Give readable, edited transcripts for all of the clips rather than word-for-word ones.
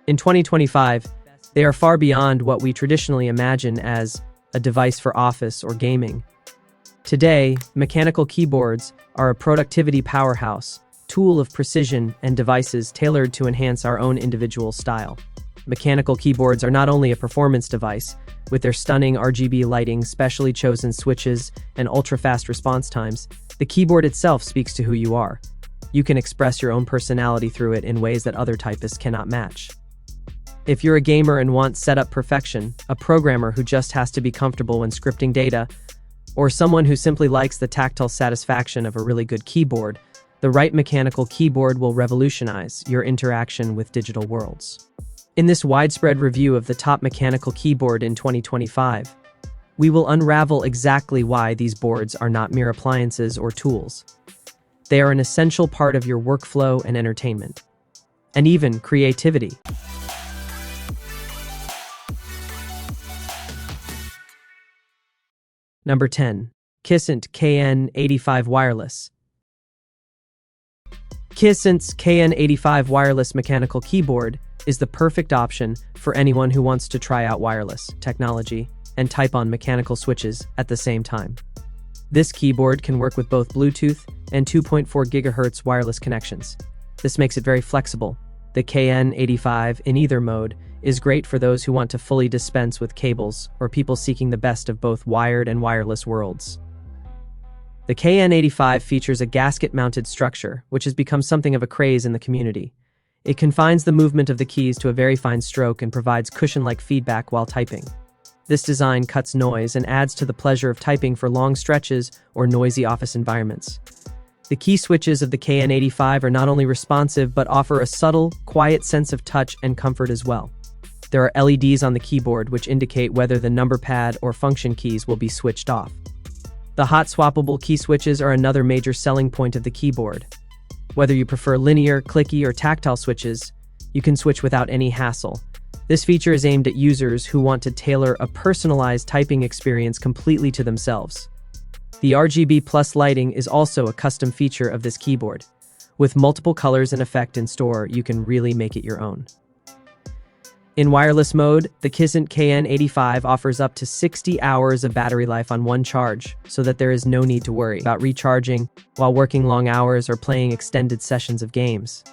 In 2025, they are far beyond what we traditionally imagine as a device for office or gaming. Today, mechanical keyboards are a productivity powerhouse, tool of precision and devices tailored to enhance our own individual style. Mechanical keyboards are not only a performance device, with their stunning RGB lighting, specially chosen switches, and ultra-fast response times, the keyboard itself speaks to who you are. You can express your own personality through it in ways that other typists cannot match. If you're a gamer and want setup perfection, a programmer who just has to be comfortable when scripting data, or someone who simply likes the tactile satisfaction of a really good keyboard, the right mechanical keyboard will revolutionize your interaction with digital worlds. In this widespread review of the top mechanical keyboard in 2025, we will unravel exactly why these boards are not mere appliances or tools. They are an essential part of your workflow and entertainment, and even creativity. Number 10. Kissint KN85 Wireless. Kissint's KN85 Wireless mechanical keyboard is the perfect option for anyone who wants to try out wireless technology and type on mechanical switches at the same time. This keyboard can work with both Bluetooth and 2.4 GHz wireless connections. This makes it very flexible. The KN85 in either mode is great for those who want to fully dispense with cables or people seeking the best of both wired and wireless worlds. The KN85 features a gasket-mounted structure, which has become something of a craze in the community. It confines the movement of the keys to a very fine stroke and provides cushion-like feedback while typing. This design cuts noise and adds to the pleasure of typing for long stretches or noisy office environments. The key switches of the KN85 are not only responsive but offer a subtle, quiet sense of touch and comfort as well. There are LEDs on the keyboard which indicate whether the number pad or function keys will be switched off. The hot-swappable key switches are another major selling point of the keyboard. Whether you prefer linear, clicky, or tactile switches, you can switch without any hassle. This feature is aimed at users who want to tailor a personalized typing experience completely to themselves. The RGB plus lighting is also a custom feature of this keyboard. With multiple colors and effect in store, you can really make it your own. In wireless mode, the Kissint KN85 offers up to 60 hours of battery life on one charge, so that there is no need to worry about recharging while working long hours or playing extended sessions of games.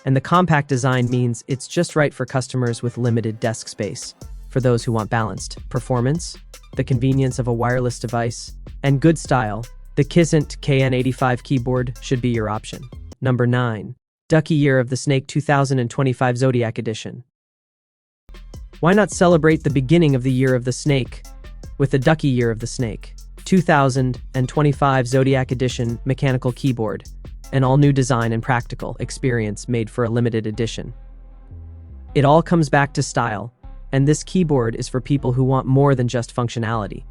And the compact design means it's just right for customers with limited desk space. For those who want balanced performance, the convenience of a wireless device, and good style, the Kissint KN85 keyboard should be your option. Number 9. Ducky Year of the Snake 2025 Zodiac Edition. Why not celebrate the beginning of the Year of the Snake with the Ducky Year of the Snake 2025 Zodiac Edition mechanical keyboard, an all-new design and practical experience made for a limited edition. It all comes back to style, and this keyboard is for people who want more than just functionality.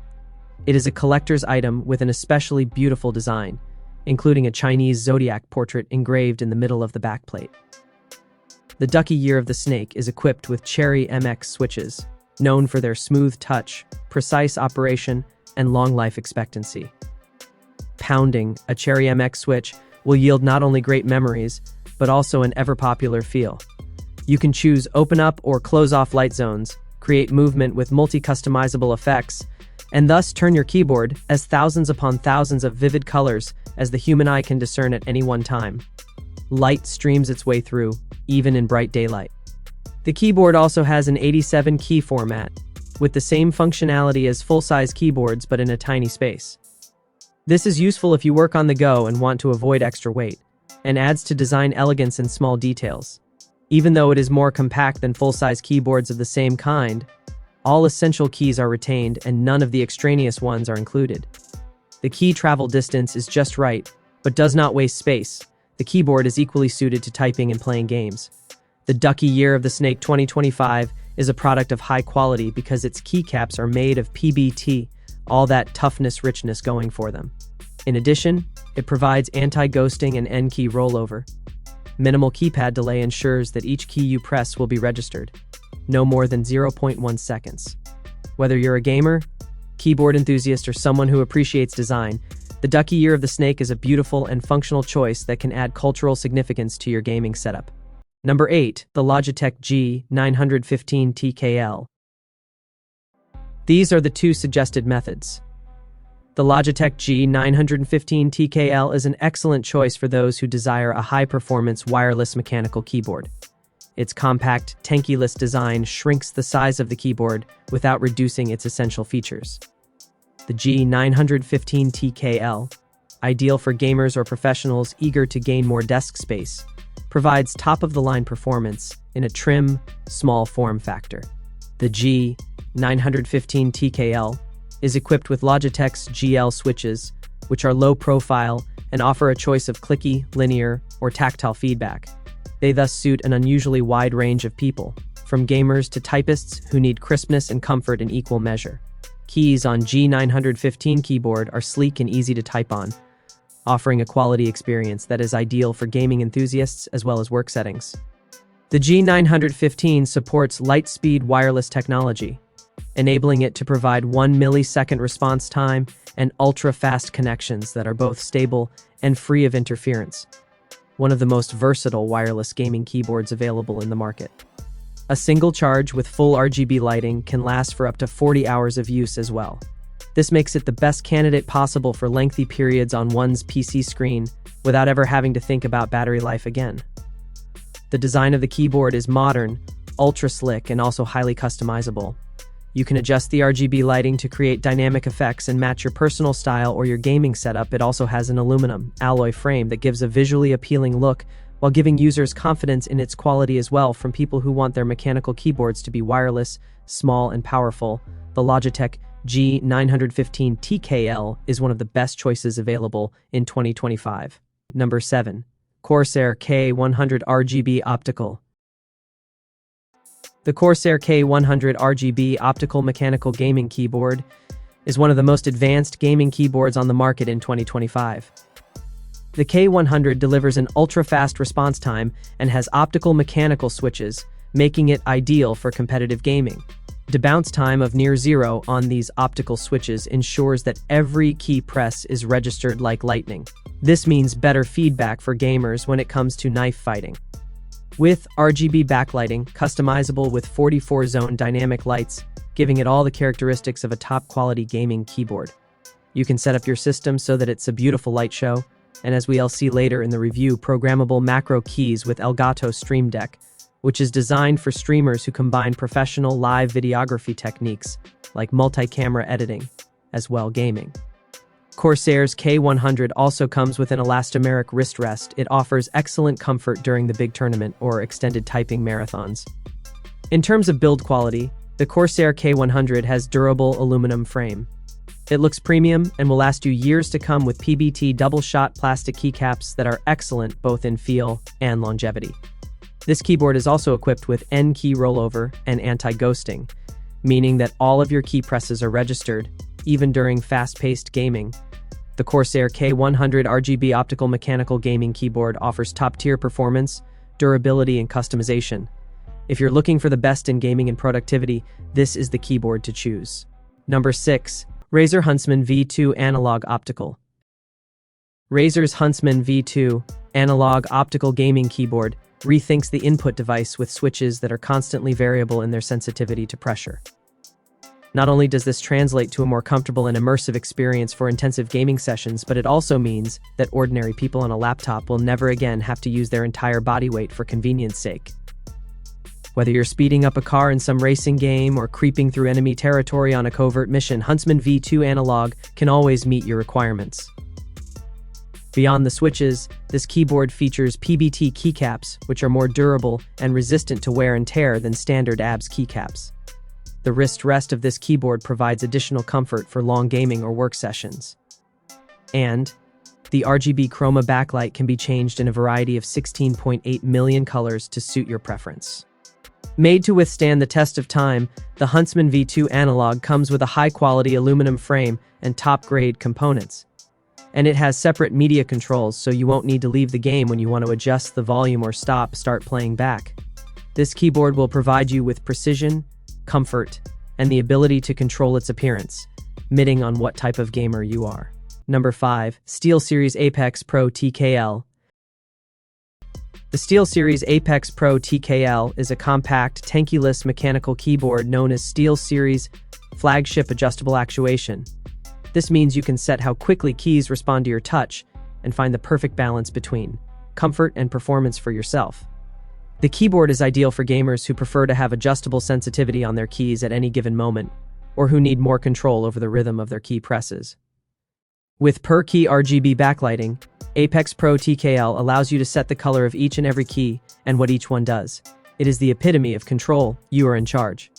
It is a collector's item with an especially beautiful design, including a Chinese zodiac portrait engraved in the middle of the backplate. The Ducky Year of the Snake is equipped with Cherry MX switches, known for their smooth touch, precise operation, and long life expectancy. Pounding a Cherry MX switch will yield not only great memories, but also an ever-popular feel. You can choose open up or close off light zones, create movement with multi-customizable effects, and thus turn your keyboard as thousands upon thousands of vivid colors as the human eye can discern at any one time. Light streams its way through, even in bright daylight. The keyboard also has an 87 key format, with the same functionality as full-size keyboards but in a tiny space. This is useful if you work on the go and want to avoid extra weight, and adds to design elegance in small details. Even though it is more compact than full-size keyboards of the same kind, all essential keys are retained and none of the extraneous ones are included. The key travel distance is just right, but does not waste space. The keyboard is equally suited to typing and playing games. The Ducky Year of the Snake 2025 is a product of high quality because its keycaps are made of PBT, all that toughness richness going for them. In addition, it provides anti-ghosting and N-key rollover. Minimal keypad delay ensures that each key you press will be registered, no more than 0.1 seconds. Whether you're a gamer, keyboard enthusiast, or someone who appreciates design, the Ducky Year of the Snake is a beautiful and functional choice that can add cultural significance to your gaming setup. Number 8. The Logitech G915 TKL. These are the two suggested methods. The Logitech G915 TKL is an excellent choice for those who desire a high-performance wireless mechanical keyboard. Its compact, tanky-less design shrinks the size of the keyboard without reducing its essential features. The G915 TKL, ideal for gamers or professionals eager to gain more desk space, provides top-of-the-line performance in a trim, small form factor. The G915 TKL is equipped with Logitech's GL switches, which are low profile and offer a choice of clicky, linear, or tactile feedback. They thus suit an unusually wide range of people, from gamers to typists who need crispness and comfort in equal measure. Keys on G915 keyboard are sleek and easy to type on, offering a quality experience that is ideal for gaming enthusiasts as well as work settings. The G915 supports light-speed wireless technology, enabling it to provide 1 millisecond response time and ultra-fast connections that are both stable and free of interference. One of the most versatile wireless gaming keyboards available in the market. A single charge with full RGB lighting can last for up to 40 hours of use as well. This makes it the best candidate possible for lengthy periods on one's PC screen without ever having to think about battery life again. The design of the keyboard is modern, ultra-slick, and also highly customizable. You can adjust the RGB lighting to create dynamic effects and match your personal style or your gaming setup. It also has an aluminum alloy frame that gives a visually appealing look while giving users confidence in its quality as well. From people who want their mechanical keyboards to be wireless, small, and powerful, the Logitech G915 TKL is one of the best choices available in 2025. Number 7. Corsair K100 RGB Optical. The Corsair K100 RGB optical mechanical gaming keyboard is one of the most advanced gaming keyboards on the market in 2025. The K100 delivers an ultra-fast response time and has optical mechanical switches, making it ideal for competitive gaming. The bounce time of near zero on these optical switches ensures that every key press is registered like lightning. This means better feedback for gamers when it comes to knife fighting. With RGB backlighting, customizable with 44-zone dynamic lights, giving it all the characteristics of a top-quality gaming keyboard. You can set up your system so that it's a beautiful light show, and as we'll see later in the review, programmable macro keys with Elgato Stream Deck, which is designed for streamers who combine professional live videography techniques like multi-camera editing, as well gaming. Corsair's K100 also comes with an elastomeric wrist rest. It offers excellent comfort during the big tournament or extended typing marathons. In terms of build quality, the Corsair K100 has durable aluminum frame. It looks premium and will last you years to come with PBT double-shot plastic keycaps that are excellent both in feel and longevity. This keyboard is also equipped with N-key rollover and anti-ghosting, meaning that all of your key presses are registered, even during fast-paced gaming. The Corsair K100 RGB optical mechanical gaming keyboard offers top-tier performance, durability, and customization. If you're looking for the best in gaming and productivity, this is the keyboard to choose. Number 6. Razer Huntsman V2 Analog Optical. Razer's Huntsman V2 Analog Optical Gaming Keyboard rethinks the input device with switches that are constantly variable in their sensitivity to pressure. Not only does this translate to a more comfortable and immersive experience for intensive gaming sessions, but it also means that ordinary people on a laptop will never again have to use their entire body weight for convenience sake. Whether you're speeding up a car in some racing game or creeping through enemy territory on a covert mission, Huntsman V2 Analog can always meet your requirements. Beyond the switches, this keyboard features PBT keycaps, which are more durable and resistant to wear and tear than standard ABS keycaps. The wrist rest of this keyboard provides additional comfort for long gaming or work sessions. And the RGB chroma backlight can be changed in a variety of 16.8 million colors to suit your preference. Made to withstand the test of time, the Huntsman V2 Analog comes with a high-quality aluminum frame and top-grade components. And it has separate media controls, so you won't need to leave the game when you want to adjust the volume or start playing back. This keyboard will provide you with precision, comfort, and the ability to control its appearance, mitting on what type of gamer you are. Number 5. SteelSeries Apex Pro TKL. The SteelSeries Apex Pro TKL is a compact, tanky-less mechanical keyboard known as SteelSeries Flagship Adjustable Actuation. This means you can set how quickly keys respond to your touch and find the perfect balance between comfort and performance for yourself. The keyboard is ideal for gamers who prefer to have adjustable sensitivity on their keys at any given moment, or who need more control over the rhythm of their key presses. With per-key RGB backlighting, Apex Pro TKL allows you to set the color of each and every key and what each one does. It is the epitome of control. You are in charge.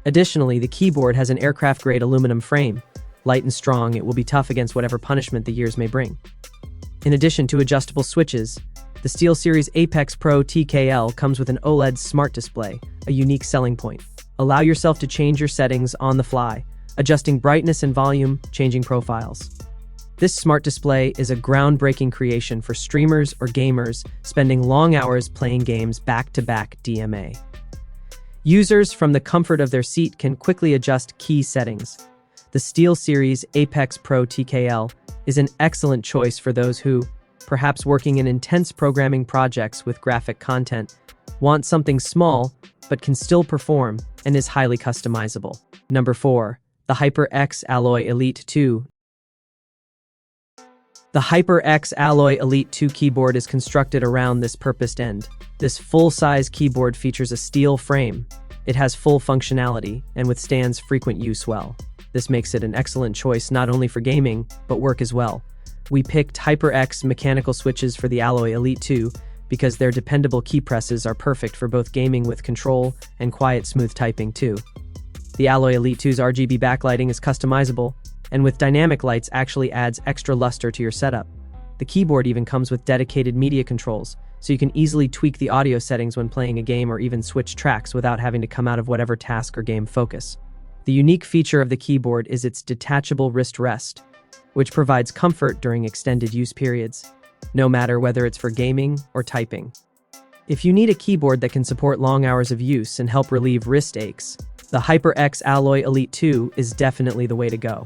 Additionally, the keyboard has an aircraft-grade aluminum frame. Light and strong, it will be tough against whatever punishment the years may bring. In addition to adjustable switches, the SteelSeries Apex Pro TKL comes with an OLED smart display, a unique selling point. Allow yourself to change your settings on the fly, adjusting brightness and volume, changing profiles. This smart display is a groundbreaking creation for streamers or gamers spending long hours playing games back-to-back DMA. Users from the comfort of their seat can quickly adjust key settings. The SteelSeries Apex Pro TKL is an excellent choice for those who, perhaps working in intense programming projects with graphic content, want something small but can still perform and is highly customizable. Number 4. The HyperX Alloy Elite 2. The HyperX Alloy Elite 2 keyboard is constructed around this purposed end. This full-size keyboard features a steel frame. It has full functionality and withstands frequent use well. This makes it an excellent choice not only for gaming, but work as well. We picked HyperX mechanical switches for the Alloy Elite 2 because their dependable key presses are perfect for both gaming with control and quiet, smooth typing too. The Alloy Elite 2's RGB backlighting is customizable, and with dynamic lights actually adds extra luster to your setup. The keyboard even comes with dedicated media controls, so you can easily tweak the audio settings when playing a game or even switch tracks without having to come out of whatever task or game focus. The unique feature of the keyboard is its detachable wrist rest, which provides comfort during extended use periods, no matter whether it's for gaming or typing. If you need a keyboard that can support long hours of use and help relieve wrist aches, the HyperX Alloy Elite 2 is definitely the way to go.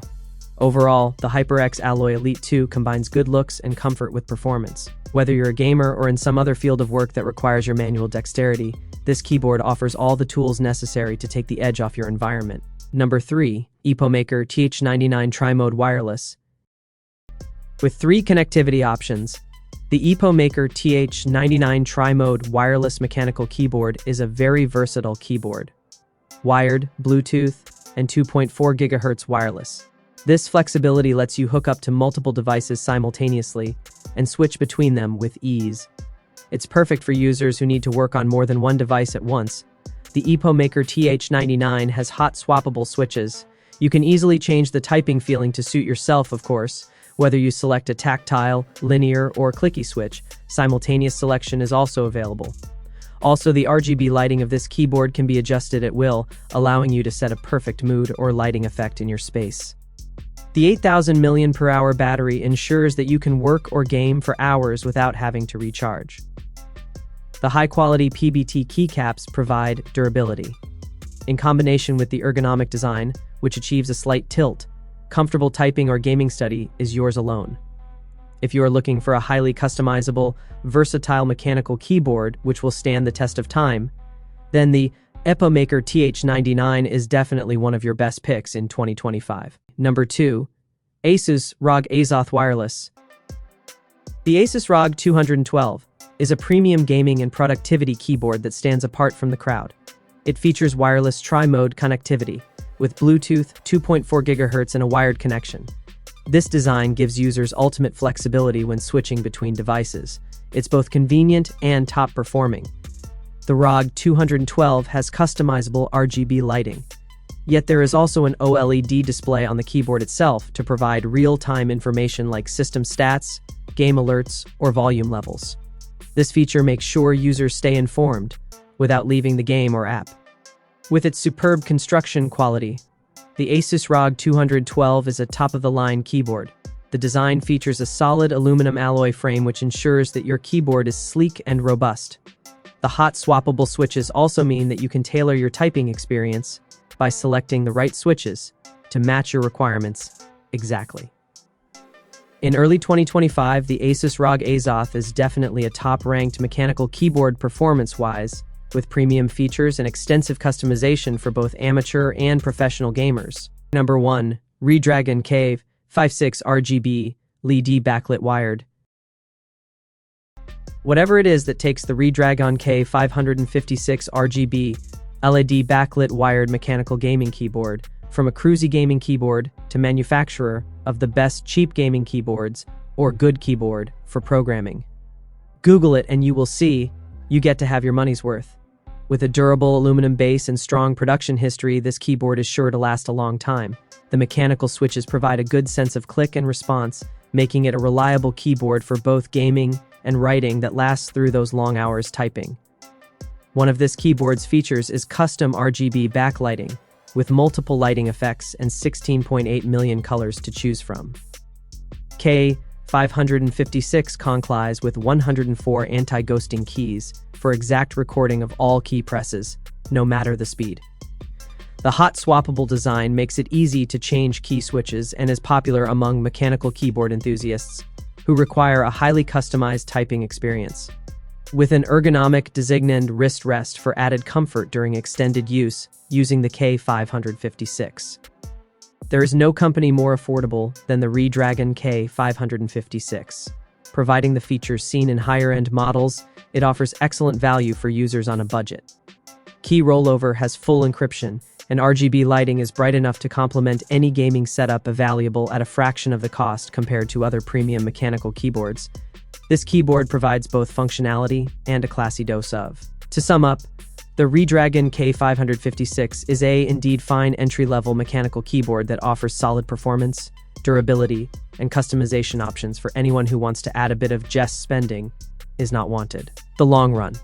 Overall, the HyperX Alloy Elite 2 combines good looks and comfort with performance. Whether you're a gamer or in some other field of work that requires your manual dexterity, this keyboard offers all the tools necessary to take the edge off your environment. Number 3. EpoMaker TH99 Tri-Mode Wireless. With 3 connectivity options, the EpoMaker TH99 Tri-Mode Wireless Mechanical Keyboard is a very versatile keyboard. Wired, Bluetooth, and 2.4 GHz wireless. This flexibility lets you hook up to multiple devices simultaneously and switch between them with ease. It's perfect for users who need to work on more than one device at once. The EpoMaker TH99 has hot-swappable switches. You can easily change the typing feeling to suit yourself, of course. Whether you select a tactile, linear, or clicky switch, simultaneous selection is also available. Also, the RGB lighting of this keyboard can be adjusted at will, allowing you to set a perfect mood or lighting effect in your space. The 8,000 mAh battery ensures that you can work or game for hours without having to recharge. The high-quality PBT keycaps provide durability. In combination with the ergonomic design, which achieves a slight tilt, comfortable typing or gaming study is yours alone. If you are looking for a highly customizable, versatile mechanical keyboard which will stand the test of time, then the EpoMaker TH99 is definitely one of your best picks in 2025. Number 2. Asus ROG Azoth Wireless. The Asus ROG 212 is a premium gaming and productivity keyboard that stands apart from the crowd. It features wireless tri-mode connectivity with Bluetooth, 2.4 GHz, and a wired connection. This design gives users ultimate flexibility when switching between devices. It's both convenient and top-performing. The ROG 212 has customizable RGB lighting. Yet there is also an OLED display on the keyboard itself to provide real-time information like system stats, game alerts, or volume levels. This feature makes sure users stay informed without leaving the game or app. With its superb construction quality, the Asus ROG 212 is a top-of-the-line keyboard. The design features a solid aluminum alloy frame which ensures that your keyboard is sleek and robust. The hot-swappable switches also mean that you can tailor your typing experience by selecting the right switches to match your requirements exactly. In early 2025, the Asus ROG Azoth is definitely a top-ranked mechanical keyboard performance-wise, with premium features and extensive customization for both amateur and professional gamers. Number 1. Redragon K56 RGB LED backlit wired. Whatever it is that takes the Redragon K556 RGB LED backlit wired mechanical gaming keyboard, from a cruisy gaming keyboard to manufacturer of the best cheap gaming keyboards or good keyboard for programming. Google it and you will see you get to have your money's worth. With a durable aluminum base and strong production history, this keyboard is sure to last a long time. The mechanical switches provide a good sense of click and response, making it a reliable keyboard for both gaming and writing that lasts through those long hours typing. One of this keyboard's features is custom RGB backlighting, with multiple lighting effects and 16.8 million colors to choose from. K556 complies with 104 anti-ghosting keys for exact recording of all key presses, no matter the speed. The hot-swappable design makes it easy to change key switches and is popular among mechanical keyboard enthusiasts who require a highly customized typing experience. With an ergonomic designed wrist rest for added comfort during extended use using the K556. There is no company more affordable than the Redragon K556. Providing the features seen in higher-end models, it offers excellent value for users on a budget. Key rollover has full encryption, and RGB lighting is bright enough to complement any gaming setup available at a fraction of the cost compared to other premium mechanical keyboards. This keyboard provides both functionality and a classy dose of. To sum up, the Redragon K556 is a indeed fine entry-level mechanical keyboard that offers solid performance, durability, and customization options for anyone who wants to add a bit of just spending is not wanted. The long run.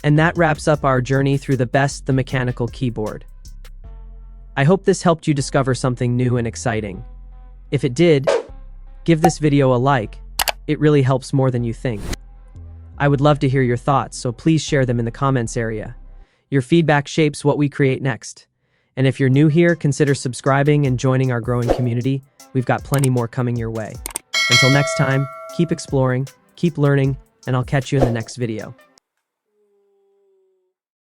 And that wraps up our journey through the mechanical keyboard. I hope this helped you discover something new and exciting. If it did, give this video a like. It really helps more than you think. I would love to hear your thoughts, so please share them in the comments area. Your feedback shapes what we create next. And if you're new here, consider subscribing and joining our growing community. We've got plenty more coming your way. Until next time, keep exploring, keep learning, and I'll catch you in the next video.